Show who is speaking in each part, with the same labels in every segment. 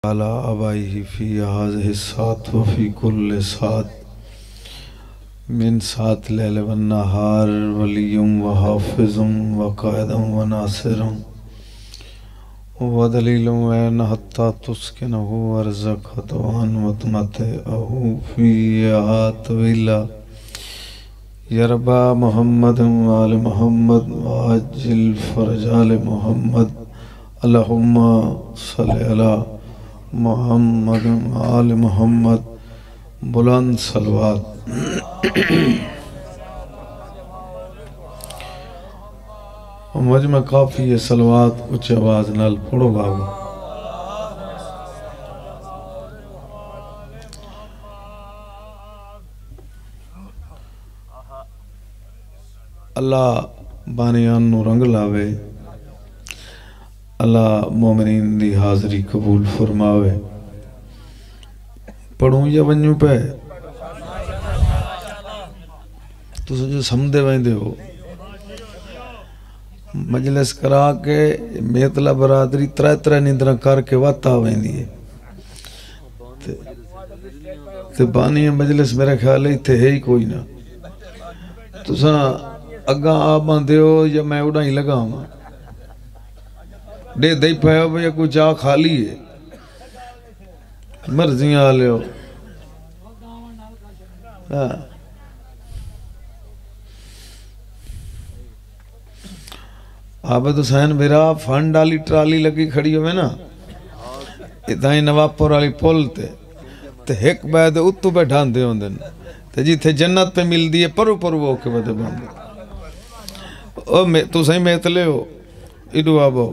Speaker 1: अला अबाइही फी हाज़िहि सात व फी कुल्लि सात मिन सात लैल वन नहार वलियुम व हाफिजुम व कायदम व नासिरुम व दलीलुम वैन हत्ता तुस्किनहु अर्ज़क़त वन मतमतअहु फ़ीहा तवीला यरबा मुहम्मद व आल मुहम्मद व अज्जिल फ़रजाल मुहम्मद अल्लाहुम्मा सल्लि अला मुहम्मद व आल मुहम्मद बुलंद सलवात। मजमा काफी है सलवात उच्च आवाज नाल पढ़ो बाबू। अल्लाह बानियान नू रंग लावे, अल्लाह मोमिनीन दी हाज़री कबूल फरमावे। पढ़ूं या वंजू पे तुस जो समझे वेंदे हो मजलिस करा के मेतला बरादरी त्रै त्रै नींदरा करके वत आ वेंदी है ते बानी मजलिस मेरे ख्याल इत्थे है ही कोई ना। तुसा अगा आ बांधे हो या मैं उड़ा ही लगावा डे दई पाया या कोई चाह खाली है मर्जियां आ लियो। आबद हुसैन मेरा फंड वाली ट्राली लगी खड़ी हो ना इदाई नवाबपुर वाली पुल ते एक बैद उत्तों बैठांदे होंदे ते जिथे जन्नत पे मिलदी है परू परू होके बदे बंदे ओ तुसां मेतले हो इडू आबो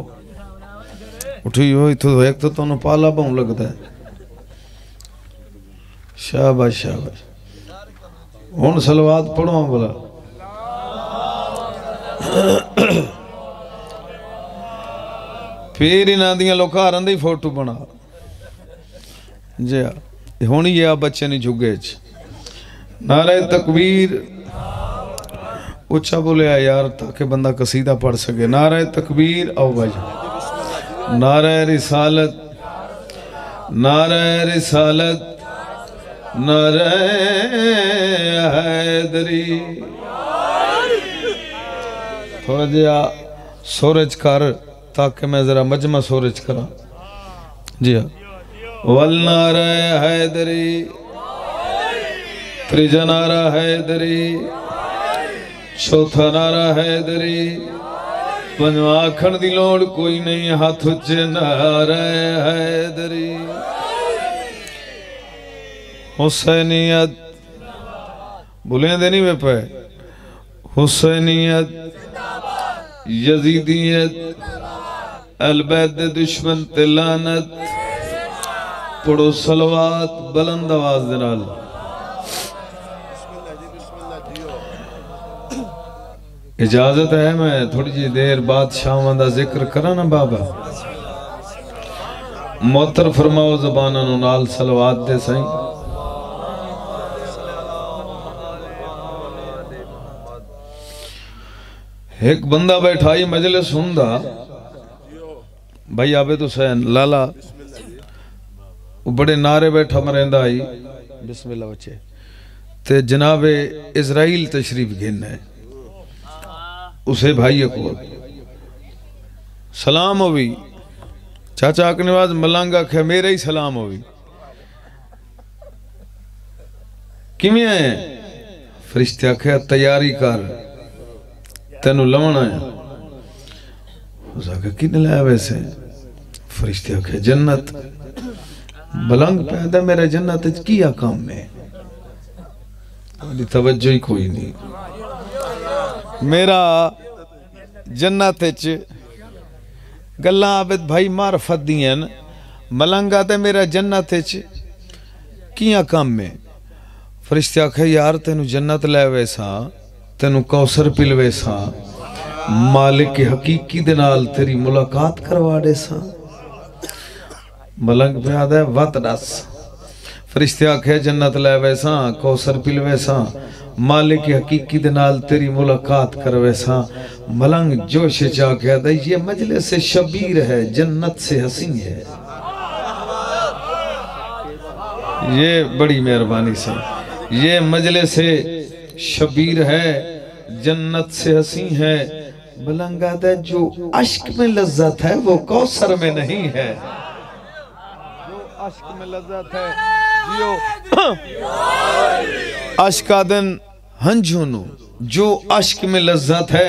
Speaker 1: उठी हो इथो एक तो तन्नू पाला पाउं लगदा है। शाबाश शाबाश हुण सलवात पढ़ो बोला। फिर इन्हां दियां लोकारां दी फोटो बना जी हुण ही आ बच्चे ने जुगे च नारे तकबीर उच्चा बोलिया यार ताकि बंदा कसीदा पढ़ सके। नारे तकबीर आओ भाई नारे रिसालत नारे रिसालत नारे हैदरी। थोड़ा जिहा सूरज कर ताकि मैं जरा मजमा सूरज करा जी हाँ। वल नारे हैदरी त्रिजा नारा हैदरी चौथा नारा हैदरी पंजवा आखण दी लोड़ कोई नहीं हाथ उच्चे नारे हैदरी। हुसैनियत बुलें देनी वे पे हुसैनियत यजीदियत अलबैद दुश्मन ते लानत। पढ़ो सलवात बुलंद आवाज दे नाल। इजाजत है मैं थोड़ी जी देर बाद शाम दा जिक्र करा ना बाबा मोहतर फरमाओ ज़बाना नु नाल सलवात दे सही। एक बंदा बैठा ही मजलिस हुंदा भाई आबे तो सैन लाला वो बड़े नारे बैठा मरेंदा आई बिस्मिल्लाह बच्चे ते जनाबे इजराइल तशरीफ गिन है उसे भाई को सलाम होवी चाचा अकनवाज मलांगा खे मेरे ही सलाम होवी किवें है फरिश्ते आखे तैयारी कर तेनू लवण आया उसका किन लाया वैसे फरिश्ते आखे जन्नत बलंग पैदा मेरा जन्नत किया काम में तवज्जो ही कोई नहीं मेरा जन्नत गल्लां आबिद भाई मारफत दियां मलंगा ते मेरा जन्नत किया काम में फरिश्ते आखे यार तेनू जन्नत लै वैसा तेनू कौसर पिलवे सा मालिक के हकीकी दे नाल तेरी मुलाकात करवा दे सा। मलंग पे आदा है वत दस फरिश्ते आखे जन्नत लै वैसा कौसर पिलवे सा मालिक की हकीकी दे नाल तेरी मुलाकात करवे सा। मलंग जोश चा कहता ये मजलिस से शबीर है जन्नत से हसी है। ये बड़ी मेहरबानी से ये मजलिस से शबीर है, जन्नत से हसी है। बुलंगा दे जो अश्क में लज्जत है वो कौसर में नहीं है। जो अश्क में लज्जत है जियो अश्का दिन हंझुनु, जो अश्क में लज्जत है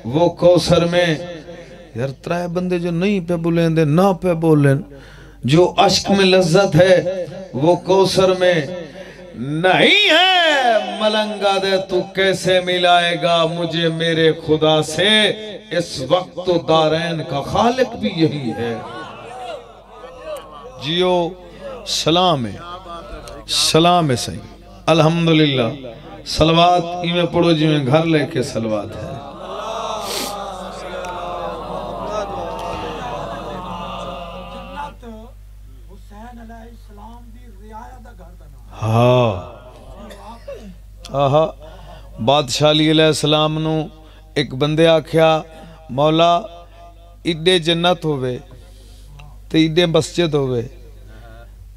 Speaker 1: वो कौसर में। यार त्राए बंदे जो नहीं पे बोलेंदे ना पे बोलें। जो अश्क में लज्जत है वो कौसर में नहीं है। मलंगा दे तू कैसे मिलाएगा मुझे मेरे खुदा से, इस वक्त तो दारैन का खालिक भी यही है। जियो सलाम है, सलाम है सही अल्हम्दुलिल्लाह। सलवात इमें पढ़ो जिमें घर लेके सलवात है। हाँ आहा बादशाह अली अलैहिस्सलाम नु एक बंदे आख्या मौला इड्डे जन्नत होवे ते इड्डे मस्जिद होवे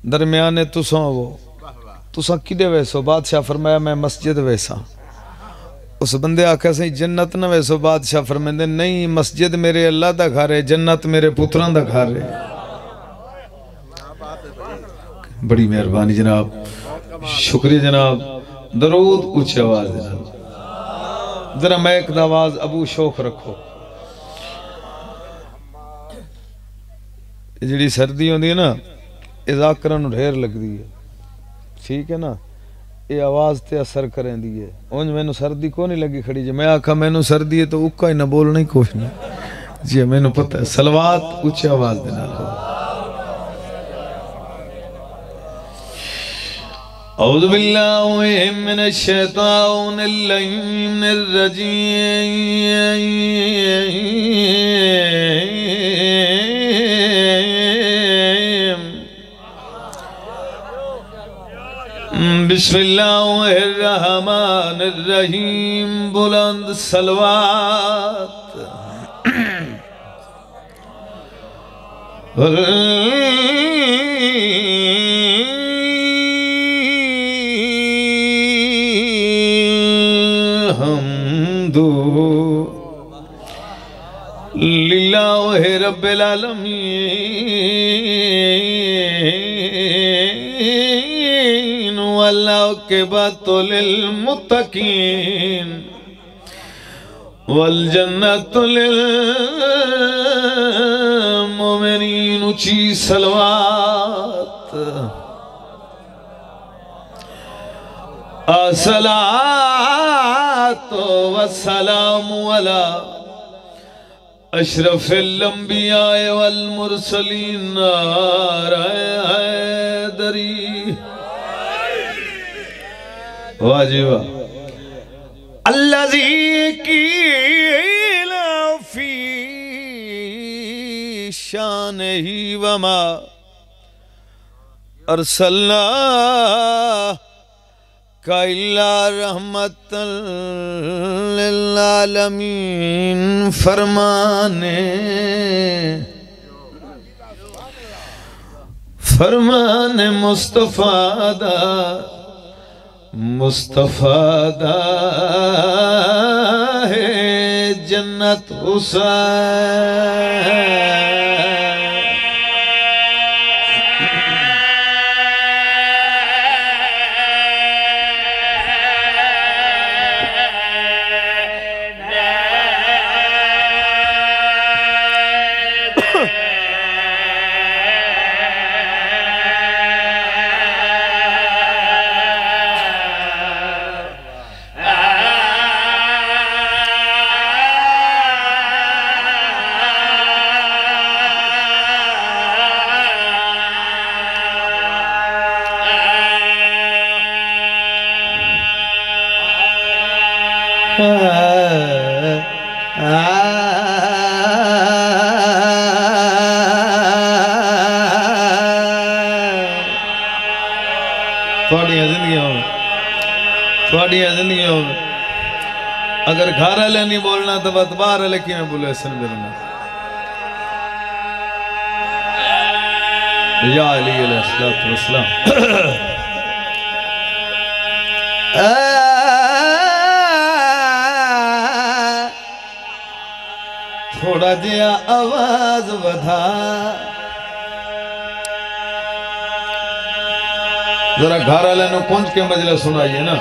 Speaker 1: दरम्याने तुसा वो तुसा किदे वैसो? बादशाह फरमाया मैं मस्जिद वैसा। उस बंदे आख्या सही जन्नत न वैसो? बादशाह फरमांदे नहीं मस्जिद मेरे अल्लाह दा घर है, जन्नत मेरे पुत्रां दा घर है। बड़ी मेहरबानी जनाब, शुक्रिया जनाब। दरूद ऊंची आवाज जनाब, जरा महक दा आवाज अबू शौक रखो। जी सर्दी होंदी है ना ये जाकरां नूं ढेर लगदी है, ठीक है ना, ये आवाज ते असर करेंदी है। उंज मैनू सर्दी को नहीं लगी खड़ी, जे मैं आखा मैनू सर्दी है तो उक्का ही ना बोलना ही कुछ नहीं जी, मैनू पता है। सलवात ऊंची आवाज दे नाल हो। औज़ु बिल्लाहि मिनश शैतानिर रजीम। बिस्मिल्लाहिर रहमानिर रहीम। बुलंद सलवात। लिल्लाहि रब्बिल आलमीन वल आक़िबतु लिल मुत्तक़ीन वल जन्नतु लिल मुमिनीन। ऊंची सलवात। अस्सलातु वस्सलामु अला अशरफिल अंबिया वल मुरसलीन। हैदरी वाह वाह। अल्लज़ी कीला फी शानिही वमा अरसलना इल्ला रहमतल लिल आलमीन। फरमाने मुस्तफा दा है जन्नत हुसैन। जिंदगी अगर घर वाले नहीं बोलना तो बात बाहर वाले कि बोले सन मिलना। या अली अलैहिस्सलाम थोड़ा जिया आवाज बधा जरा घर वाले नु पहुंच के मजला सुनाइए ना।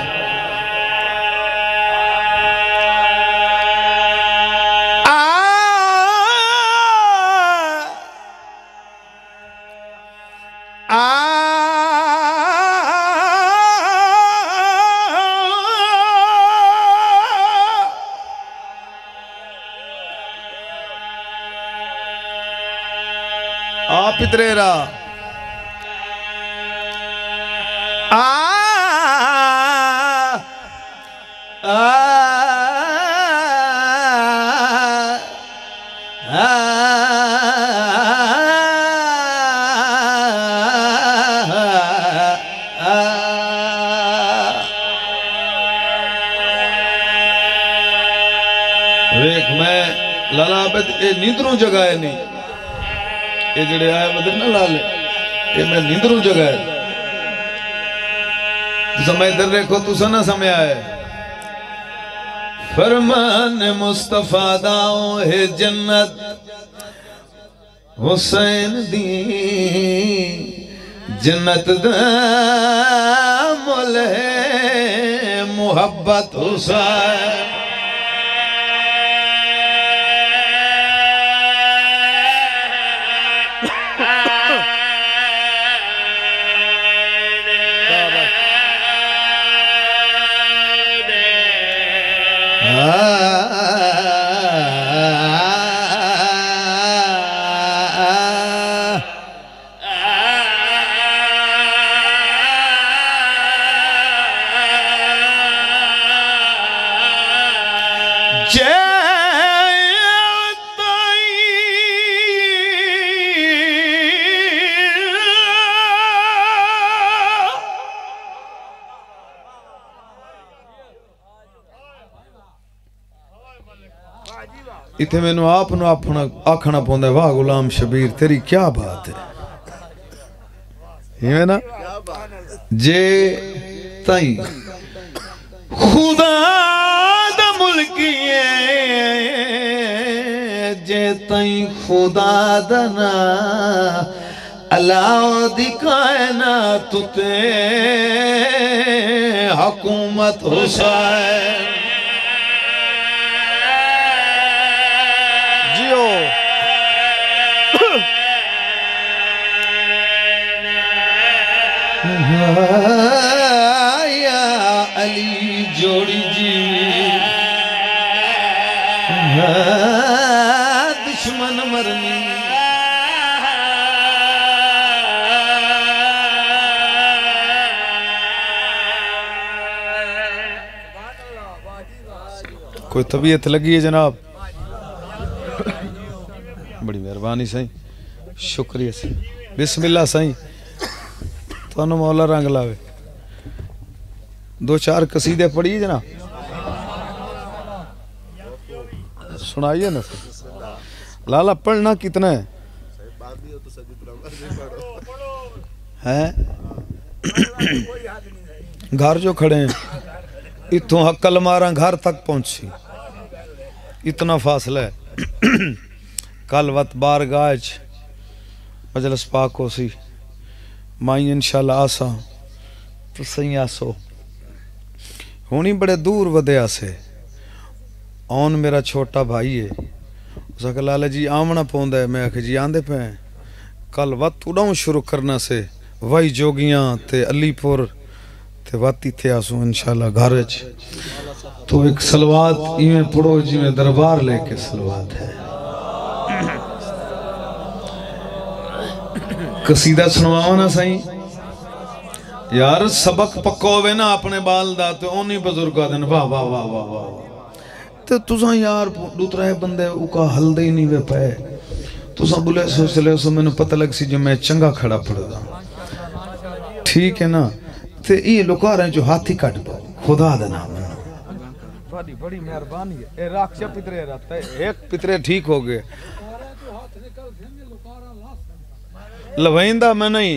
Speaker 1: आ पितरेरा आ देख मैं लाला आबद ये नींदरू जगह है नहीं ये जड़े आए बदल ना लाले ये मैं नींदरू जगह है समय इधर देखो तुसा ना समय आए फरमान मुस्तफा दाओ है जन्नत हुसैन दी जन्नत दा मुल है मुहब्बत हुसैन इथे मैनू आप अपना आखना पौंदा वाह गुलाम शबीर तेरी क्या बात है ना जे ताई खुदा दा मुल्की जे ताई खुदा दा ना अल्लाह दी कायनात ते हुकूमत हुसैन या अली जोड़ी जी दुश्मन मरनी कोई तबीयत लगी है जनाब बड़ी मेहरबानी सही शुक्रिया सही बिस्मिल्लाह सही थानू मौला रंग लावे दो चार कसीदे पढ़िए जना सुनाइए ना लाला पढ़ना कितना है घर जो खड़े हैं इतों हक्कल मारा घर तक पहुंची इतना फासला है कल वत बार गाज मजलस पाक हो सी माई इंशाल्लाह आसा तो सही आसो हुणी बड़े दूर वधया से औन मेरा छोटा भाई है उस लाला जी आमना पौंदा है मैं आख जी आंदे पे कल वत उड़ाऊ शुरू करना से वही जोगियां ते अलीपुर ते वाती थे आसू इंशाल्लाह घर तो एक सलवात इवें पढ़ो जिवें दरबार लेके सलवात है कसीदा सुनवाओ ना सही यार सबक पक्कोवे ना अपने बाल दा ते ओनी बुजुर्ग दिन वाह वाह वाह वाह वाह ते तुसा यार दूसरा बंदे उका हलदे ही नहीं वे पे तुसा बोले सो मैंने पता लग सी जो मैं चंगा खड़ा पड़दा ठीक है ना ते ये लोकारे जो हाथी काट दो खुदा दा नाम बड़ी बड़ी मेहरबानी है ए राक्षा पितरे रहता है एक पितरे ठीक हो गए लवैंदा मैं नहीं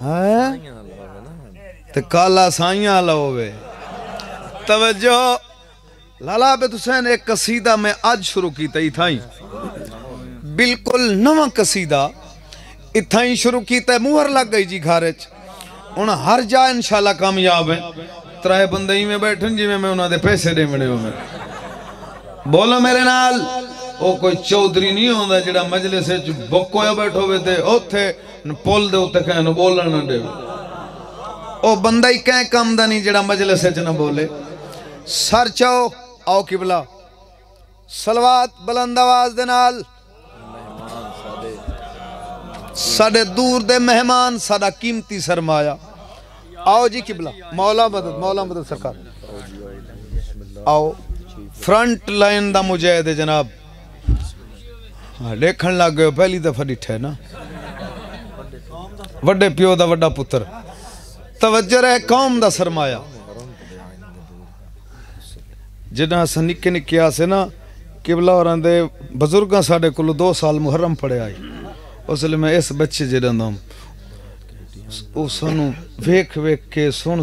Speaker 1: है ते काला साइयां लओवे। तवज्जो लाला आबिद हुसैन, एक कसीदा मैं आज शुरू कीता ही थाई, बिल्कुल नवा कसीदा इथा ही शुरू कीता, मुहर लग गई जी घर च। हुण हर जा इंशाल्लाह कामयाब है। त्रै बंदे ही में बैठन जिवें मैं उन्हां दे पैसे देवणे होवे। बोलो मेरे नाल, ओ कोई चौधरी नहीं होंदा जिहड़ा मजलिस च बुक होया बैठो वे ते ओथे पुल दे उत्ते कहण नूं बोलण ना देवे। ओ बंदा ही कै काम दा नहीं जिहड़ा मजलिस च ना बोले। सर चाओ आओ किबला, सलवात बुलंद आवाज दे नाल। साडे दूर दे मेहमान, साडा कीमती सरमाया, आओ जी किबला। मौला मदद सरकार, आओ फ्रंट लाइन दा मुजाहिद है जनाब। हाँ देखन लग गए, पहली दफा डिठा है ना, वड्डे प्यो दा वड्डा पुत्र। तवज्जो है, कौम दा सरमाया। जिन्ना अस निक्के निक्के आसे ना, किबला होरां दे बजुर्गां साडे कोल 2 साल मुहर्रम पढ़िया आई। उसले मैं इस बच्चे जिहड़ा वो सानू वेख वेख के सुन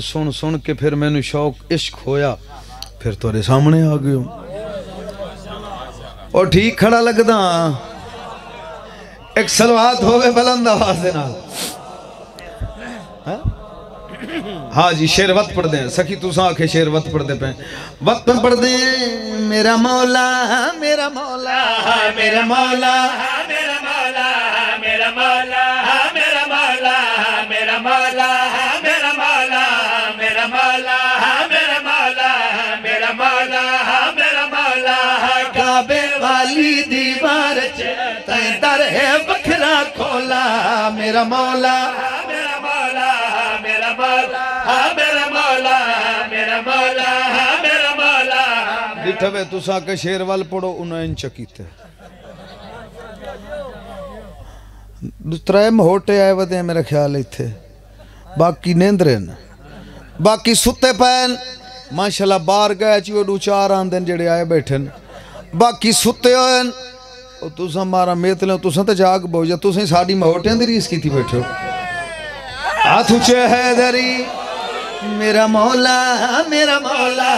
Speaker 1: के फिर मैनू शौक इश्क होया, फिर तुहाडे सामने आ गयो। और ठीक खड़ा लगदा। एक सलवात होवे बुलंद आवाज दे नाल। हाँ जी, शेर वत पढ़दे हैं। सखी तुसा आखे शेर वत पढ़दे पे, वत पढ़दे हैं। मेरा मौला मेरा मौला मेरा मौला मेरा मौला मेरा मौला मेरा मौला मेरा मौला मेरा मौला मेरा मौला मेरा मौला मेरा मौला मेरा मौला। काबे वाली दीवार च तैं दर है बखरा खोला। मेरा मौला मेरा मौला मेरा मौला मेरा मौला मेरा मौला मेरा मौला। दिठवे तुसा के शेर वाल पढ़ो, उन्हें इंच कीते। त्रै मोटे आए वदे मेरा ख्याल इत्थे, बाकी नेंदरे न, बाकी सुते पैन। माशाल्लाह बाहर गए ची ओडू 4 आंदे जेड़े आए बैठे न, बाकी सुते होन। तुसा मारा मेतले तुसा तो जाग बहु जा, तुसें साडी मोटियां दी रीस कीती बैठे हो। हाथ ऊंचे हैदरी। मेरा मौला मेरा मौला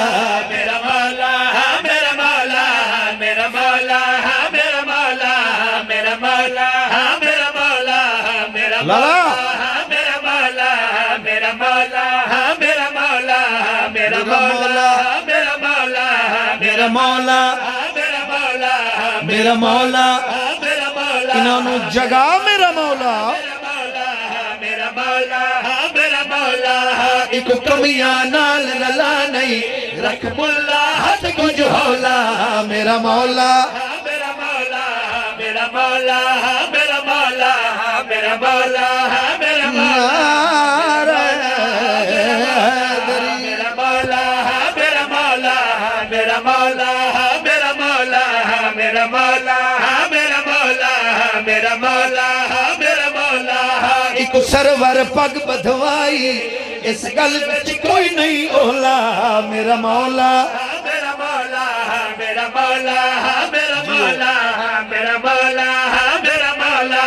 Speaker 1: मेरा मौला मेरा मौला मेरा मौला मेरा मौला मेरा मौला मेरा मौला मेरा मौला मेरा मौला मेरा मौला मेरा मौला मेरा मौला मेरा मौला मेरा मौला मेरा मौला मेरा मौला मेरा मौला। इन्होंने जगा मेरा मौला मेरा मौला मेरा मौला। इको कमियां नाल रला नहीं, रख मुल्ला हद कुछ होला। मेरा मौला मेरा मौला मेरा मौला मेरा मौला मेरा मौला मेरा मौला मेरा मौला मेरा मौला मेरा मौला मेरा मौला मेरा मौला मेरा मौला मेरा मौला मेरा मौला। एक सरवर पग बधवाई, इस गल विच कोई नहीं ओला। मेरा मौला मेरा मौला मेरा मौला मेरा मौला मेरा मौला मेरा मौला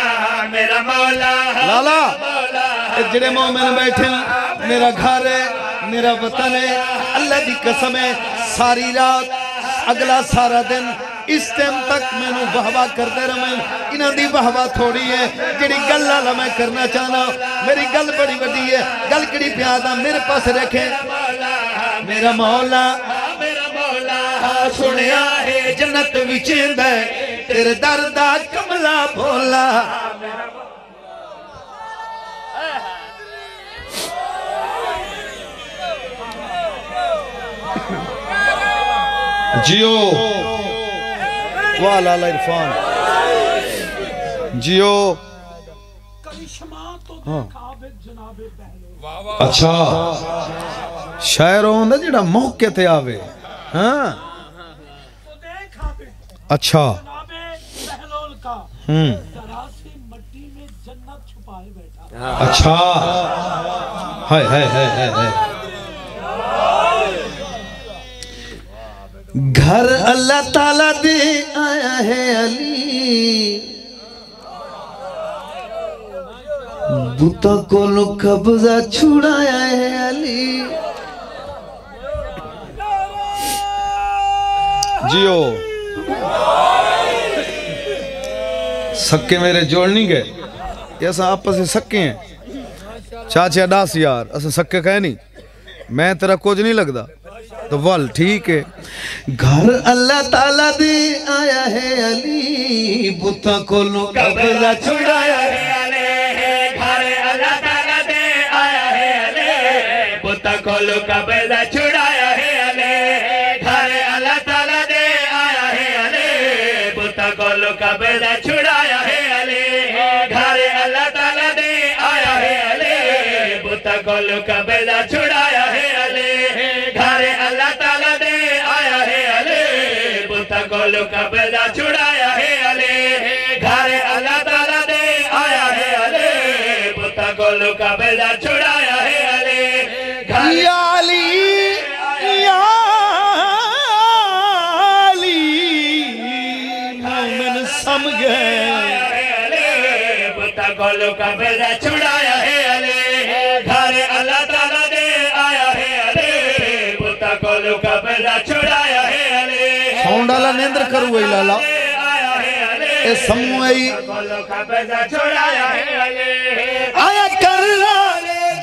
Speaker 1: मेरा मौला। लाला जेड़े मोमिन बैठे, मेरा घर है, मेरा वतन है, अल्लाह की कसम है, सारी रात अगला सारा दिन इस टाइम तक मैनू वाहवा करते रहे। इन्हां दी वाहवा थोड़ी है, जिहड़ी गल वाला मैं करना चाहना, मेरी गल बड़ी वड्डी है। गल किहड़ी प्यादा मेरे पास रखे। मेरा मौला मेरा मौला सुनिया है जन्नत विच तेरे दर दा कमला भोला। जियो वाह लाला इरफान जियो। हाँ अच्छा, शायर होंदा जिहड़ा मौके ते आवे। हाँ अच्छा अच्छा हाय हाय हाय हाय। घर अल्लाह ताला दे आया है अली, बुता कोलो कब्जा छुड़ाया है अली। जियो सक्के मेरे जोड़ नहीं गए, ऐसा आपस में सक्के हैं। चाचा दास यार अस सक्के कहे नहीं, मैं तेरा कुछ नहीं लगता तो वल ठीक है। घर अल्लाह ताला दे आया है अली, बुता कोलो कब्जा छुड़ाया है अली। घर अल्लाह ताला दे आया है अली, बुता कोलो कब्जा छुड़ाया है अली। घर अल्लाह ताला दे आया है अली, बुता कोलो कब्जा छुड़ाया है अली। घर अल्लाह ताला दे आया है अली, बुता कोलो कब्जा छुड़ाया है अली। घर अल्लाह ताला दे आया है अली, बुता कोलो कब्जा छुड़ाया है अली। घर अल्लाह ताला दे आया है अली, बुता कोलो कब्जा छुड़ाया है अली। या अली या अली मोमिन सम गए, बुता कोलो कब्जा छुड़ाया है अली। घर अल्लाह ताला दे आया है अली, बुता कोलो कब्जा छुड़ाया है अली। साउंड वाला नेंद्र करू वही लाला ए समूही कोलो कब्जा छुड़ाया है अली। आया कर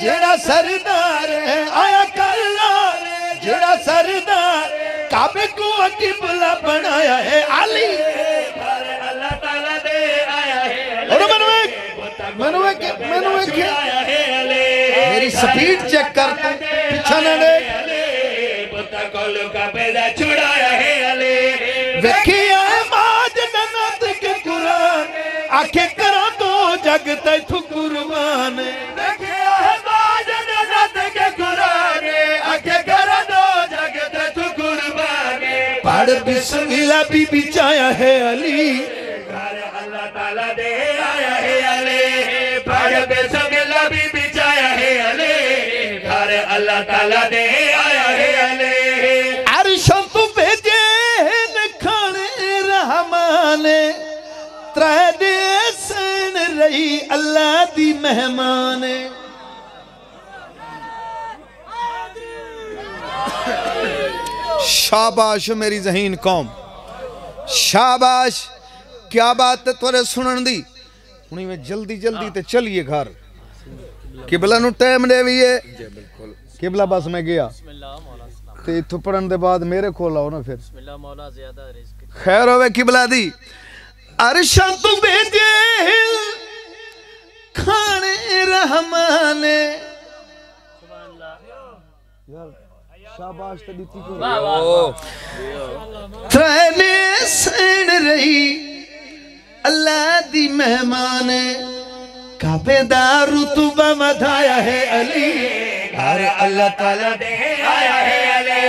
Speaker 1: जेड़ा सरदार है, आया कर जेड़ा सरदार काबे को किबला बनाया है अली। घर अल्लाह ताला दे आया है अली। और मनवे मेरी स्पीड चेक कर तू पीछे न देख। बुता कोलो कब्जा छुड़ाया है अली। वेखिया माज ननत के कुरान आखे करा तो जग तैथु कुर्बान। वेखिया माज ननत के कुरान आखे करा तो जग तैथु कुर्बान। पढ़ बिस्मिल्लाह भी बिचाया है अली। घर अल्लाह ताला दे आया है अली। पढ़ बिस्मिल्लाह भी बिचाया है अली। घर अल्लाह ताला दे आया है अली। अरशों तू भेजे न खाने रहमान, त्रै दे सन रही अल्लाह दी मेहमान। शाबाश मेरी ज़हीन कौम, शाबाश। क्या बात है तुरे सुनन दी। हुणी में जल्दी जल्दी ते चलिए घर। किबला नु टाइम दे भी है। किबला बस मैं गया ते इथों पढ़न दे बाद मेरे कोल आओ ना फिर। खैर होवे किबला दी। अरशा तू भेजे खाने रहमान। शाबाश ते दीती को त्रैने सैन रही अल्लाह दी मेहमान। काबे दा रुतबा वधाया है अली। घर अल्लाह ताला दे आया है अली।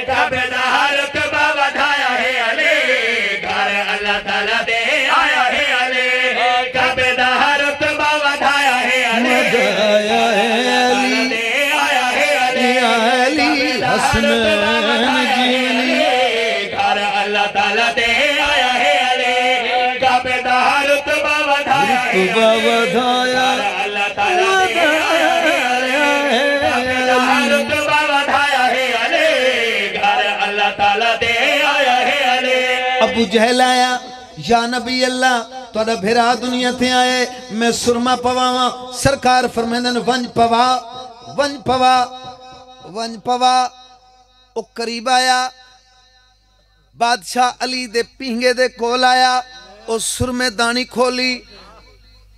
Speaker 1: काबे दा रुतबा वधाया है अली। घर अल्लाह ताला दे आया है अली। काबे दा रुतबा वधाया है अली। वधाया है अली। आया है अली। अली हसनैन जीनी। घर अल्लाह ताला दे आया है अली। काबे दा रुतबा वधाया है अल्लाह ताला दे आया है अली। रुतबा वधाया है अली। घर अल्लाह ताला दे आया है अली। अबू जहल आया या नबी अल्लाह तुहाडा भेरा दुनिया ते आए, मैं सुरमा पवावा। सरकार फरमांदे वंज पवा वंज पवा वंज पवा। ओ करीब आया, बादशाह अली दे पिंगे दे कोल आया। ओ सुरमे दानी खोली,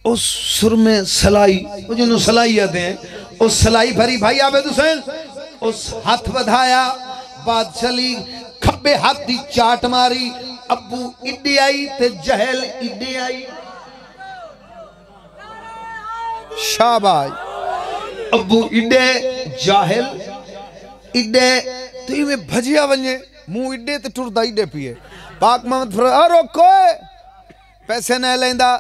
Speaker 1: उस सुरमे सलाई, जिन्हों सलाई आते हैं, उस सलाई भरी। भाई आबेद हुसैन उस हाथ बढ़ाया। बादशाह अली खब्बे हाथ दी चाट मारी। अबू इड्डे आई ते जहल इड्डे आई। शाबाश। अबू इड्डे जाहिल इड्डे तो में भजिया वने मुंह इड्डे ते टुरदा इड्डे पिए। पाक मोहम्मद फरमाया रोको पैसे न लेंदा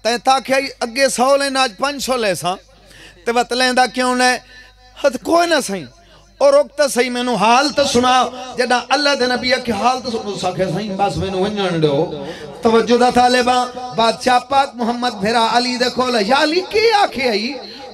Speaker 1: तै ताखे अगे 100 लेना आज 500 ले सा ते वत लेंदा क्यों ने। हद कोई ना सही और रोकता सही मैनू हाल तो सुना। जदा अल्लाह दे नबी के हाल तो सुनो साखे सही बस मैनू वंजण दो। तवज्जो दा तालिबा बादशाह पाक मोहम्मद भेरा अली देखो या अली के आखे आई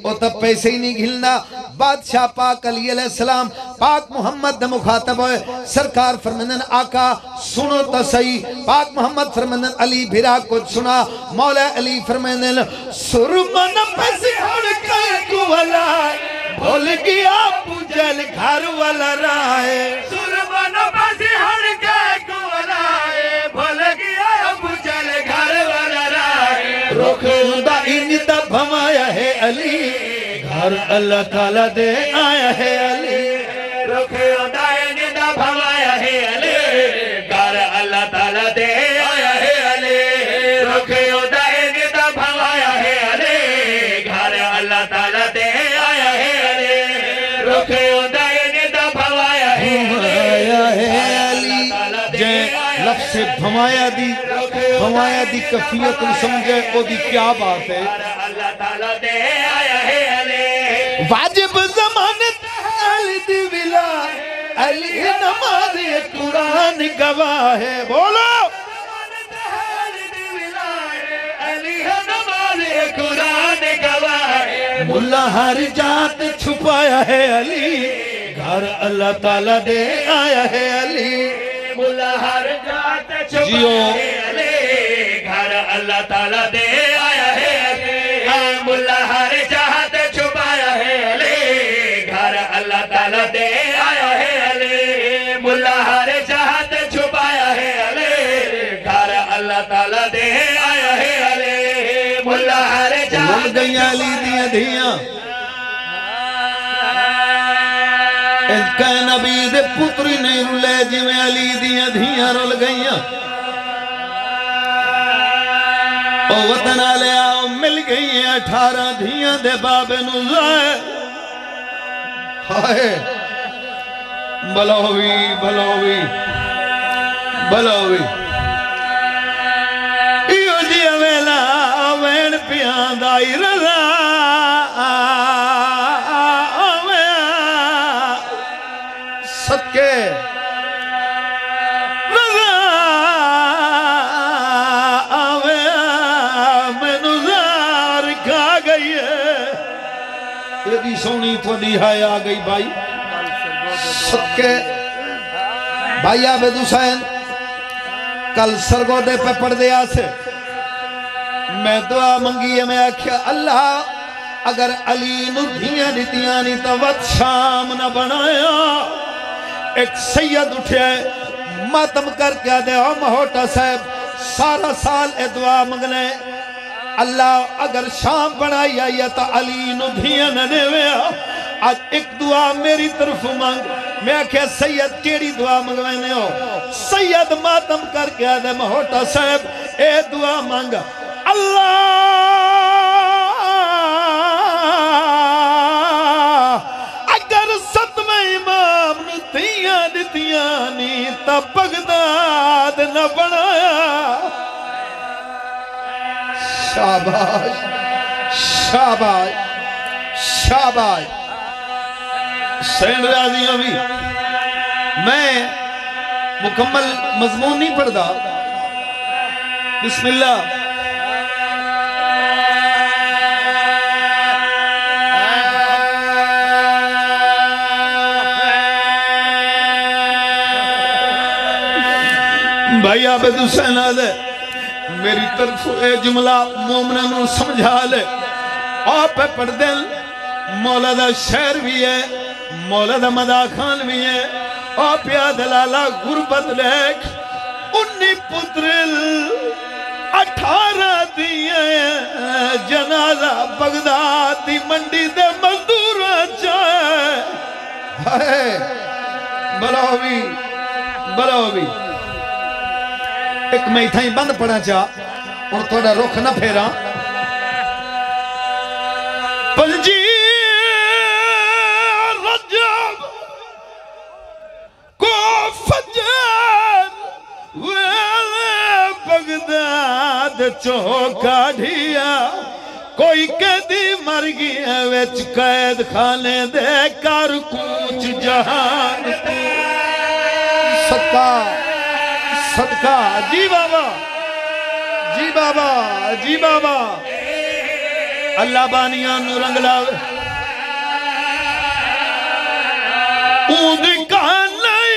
Speaker 1: ओ तब पैसे ही नहीं घिलना बादशाह पाक अली अलैहिस्सलाम पाक मोहम्मद द मुखातब होए सरकार फरमानन आका सुनो तो सही पाक मोहम्मद फरमानन अली भेरा कुछ सुना मौला अली फरमानन सुरमन पैसे हड़ के कुवला भूल गया पूजल घर वाला राय सुरमन पैसे हड़ के कुवला भूल गया पूजल घर वाला राय रोखदा इन दा भमाया है अली घर अल्लाह ताला दे आया है अली रोखदा इन दा भमाया है अली घर अल्लाह ताला दे आया है अली रोखदा इन दा भमाया है अली घर अल्लाह ताला दे आया है अली रोखदा इन दा भमाया है अली जय लफ्ज़ भमाया दी कफियत समझे ओदी क्या बात है अल्लाह ताला दे आया है अली वाजिब ज़मानत अली दी विला अली नमाज कुरान गवाह है बोलो अली नमाज कुरान गवाह है मुल्ला हर जात छुपाया है अली घर अल्लाह ताला दे आया है अली मुल्ला हर जात छुपाया है अली घर अल्लाह ताला दे आया है अली मुल्ला हर जात छुपाया है अली घर अल्लाह ताला दे आया है अली मुल्ला हर जात छुपाया है अली घर अल्लाह ताला दे आया है अली मुल्ला हर जात गईया अली दियां धियां इनका नबी दे पुत्री नहीं रुले जिवें अली दियां धियां रुल गईयां ओ वतन आले आओ मिल गई 18 धियां दे बाबे नू हाय बलोवी बलोवी बलोवी इहो जी वेला वैन पियां दा रज़ा सदके रज़ा आवे मैनू ज़ार खा गई है एदी सोनी थोड़ी हाय आ गई भाई सदके भाई आबिद हुसैन कल सरगोदे पे पढ़दे आसे मैं दुआ मंगी है मैं आख्या अल्लाह अगर अली नू धियां दित्तियां नहीं तो वत शाम न बनाया एक सैयद उठे मातम करके आदे ओ महोटा साहब सारा साल ए दुआ मंगने अल्लाह अगर शाम बनाई आई तो अली नू धियां न देवे आज एक दुआ मेरी तरफ मांग मैं आख्या सैयद केड़ी दुआ मंगवाने हो सैयद मातम करके आदे महोटा साहब ए दुआ मांग अल्लाह अगर सतवें इमाम नू धियां दित्तियां नी तां बगदाद न बनाया शाबाश शाबाश शाबाश सैन राजियां भी मैं मुकम्मल मजमून नहीं पढ़ता बिस्मिल्लाह भाई आबिद हुसैन आले मेरी तरफ ए जुमला मोमना नू समझा ले आप पढ़ दे मौला दा शेर भी है मौला दा मदा खान भी है आप या दलाला गुरबत लेख 19 पुत्र 18 दिए जनाजा बगदाद दी मंडी दे मजदूर चाहे बलावी बलावी एक मैं इतना ही बंद पढ़ा चाह और थोड़ा रुख ना फेरा पंजी रजब को फजर वेले बगदाद चौका ढिया कोई कैदी मर गया विच कैद खाने दे कर कूच जहान सदका सदका जी बाबा बाबा जी बाबा अल्लाह बानिया नु रंग लावे ऊंद का नहीं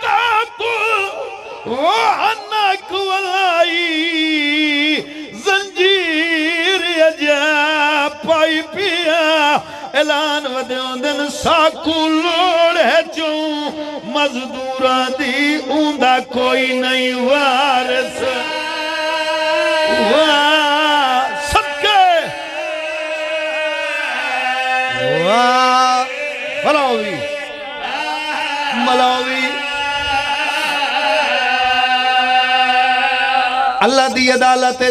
Speaker 1: ताकु वो अनक वलाई जंजीर अजा पाई पिया ऐलान वदोंदन साकू लोड़ है चो मजदूरा दी ऊंदा कोई नहीं वारस वाह सबके वाह मलावी मलावी अल्लाह दी अदालत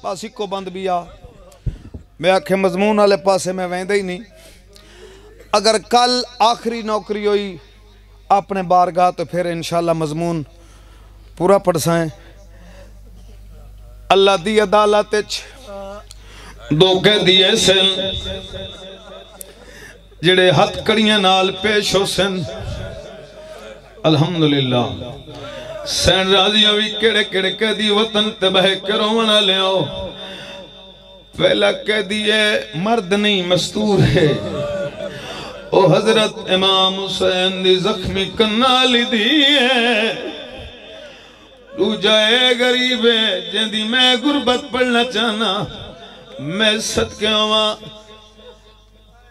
Speaker 1: बस इको बंद भी आ मैं आखे मजमून वाले पासे में वेंदा ही नहीं अगर कल आखिरी नौकरी हुई अपने बारगाह तो फिर इंशाल्लाह मजमून पूरा पढ़साएं अल्लाह दी अदालत दो कैदी ऐसे जिहड़े हथकड़ियां नाल पेश हो सन अल्हम्दुलिल्लाह सैन राजियां भी केड़े केड़े कैदी वतन ते बह के रोवण वाले आओ पहला कैदी है मर्द नहीं मस्तूर है ओ हजरत इमाम हुसैन दी जख्मी कन्नाली दी है दूजा है गरीब है जिंदी मैं गुरबत पढ़ना चाहना मैं सदके आवा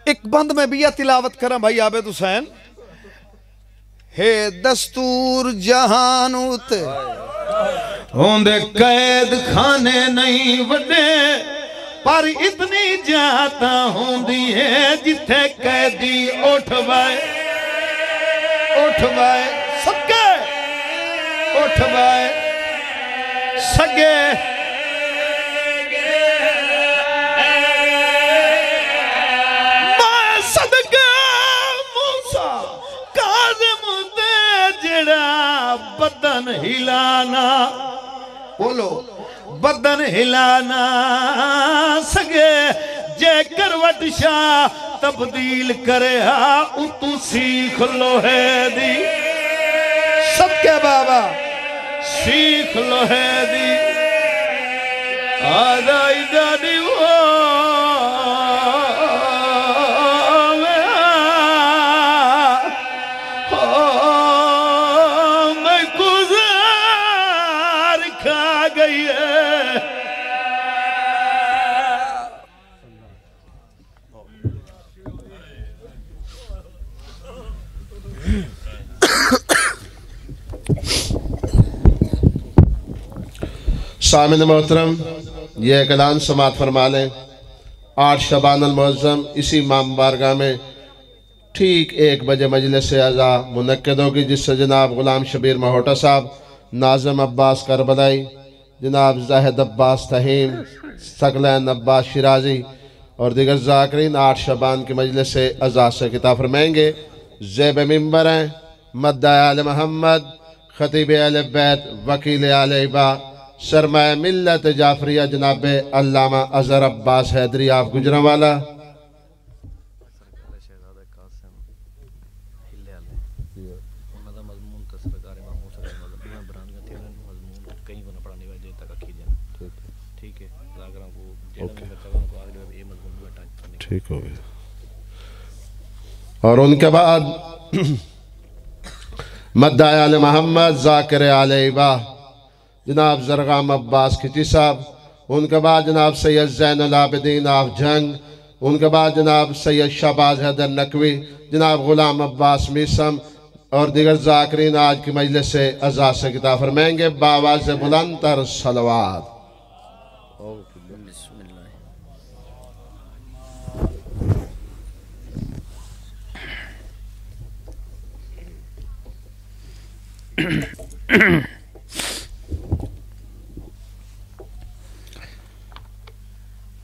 Speaker 1: एक बंद में भी तिलावत करा भाई आबिद हुसैन हे दस्तूर जहान उत होंदे कैद खाने नहीं वड्डे पर इतनी जाता होंदी है जिथे कैदी उठ वाए सके उठ वाए सगे मैं सदके मूसा काज़िम दे जड़ा बदन हिलाना बोलो बदन हिलाना सगे जे करवट शाह तब्दील करे हा उतू सीख लो है दी सबके बाबा सीख लो है दी आदाई दादी वो मैं गुजार खा गई है
Speaker 2: सामिन मोहतरम ये कलाम समात फरमा लें 8 शबान अल मुअज़्ज़म इसी इमाम बारगाह में ठीक 1 बजे मजलिस से अज़ा मुनक्किद होगी जिससे जनाब ग़ुलाम शबीर महोटा साहब नाज़िम अब्बास करबलाई जनाब ज़ाहिद अब्बास तहीम सकलैन अब्बास शिराजी और दिगर ज़ाकिरीन 8 शबान की मजलिस से अज़ा से खिताब फरमाएंगे ज़ेब मिंबर हैं मद्दा आल मोहम्मद खतीब आल बैत वकील आल इबा सरमाया मिल्लत जाफरिया जनाब अल्लामा अज़हर अब्बास हैदरी आप गुजरांवाला ठीक हो गया और उनके बाद मद्दा आल मोहम्मद ज़ाकिर आल इबा जनाब ज़रगाम अब्बास खिची साहब उनके बाद जनाब सैयद ज़ैनुल आबिदीन आफ जंग उनके बाद जनाब सैयद शहबाज हैदर नकवी जनाब ग़ुलाम अब्बास मीसम और दिगर ज़ाकिरीन आज की मजलिस से अज़ा से खिताब फरमाएंगे बावाज़ बुलंद तर सलवात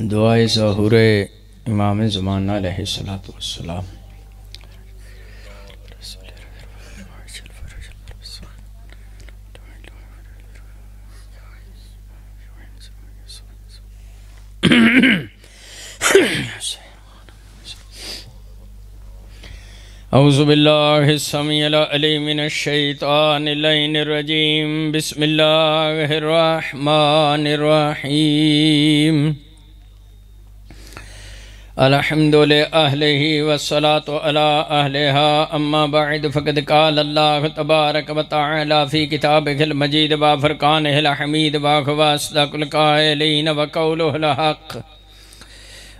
Speaker 3: दुआए ज़हूरे इमाम ज़माना अलैहिस्सलातु वस्सलाम औज़ु बिल्लाहि समीइल अलीम मिनश शैतानिर रजीम बिस्मिल्लाहिर रहमानिर रहीम अल्हम्दुलिल्लाहि अहलिही वस्सलातु अला अहलिहा अम्मा बअद फ़क़द क़ाल अल्लाहु तबारक व तआला फ़ी किताबिहिल मजीद व फ़ुरक़ानिहिल हमीद व हुवा अस्दक़ुल क़ाइलीन व क़ौलुहुल हक़्क़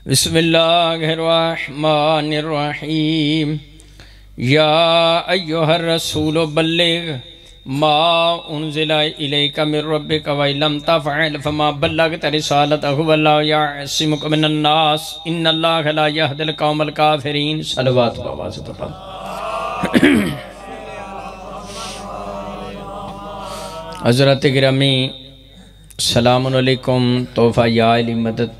Speaker 3: बिस्मिल्लाहिर रहमानिर रहीम या अय्युहर रसूल बल्लिग़ मा उन्ज़िला इलैका मिर रब्बिका व इल्लम तफ़अल फमा बल्लग़्ता रिसालतहु वल्लाहु यअसिमुका मिनन नास इन्नल्लाहा ला यहदिल क़ौमल काफ़िरीन। सलवात आवाज़ तो पढ़। हज़रत गिरामी सलामुन अलैकुम तोहफ़ा या अली मदद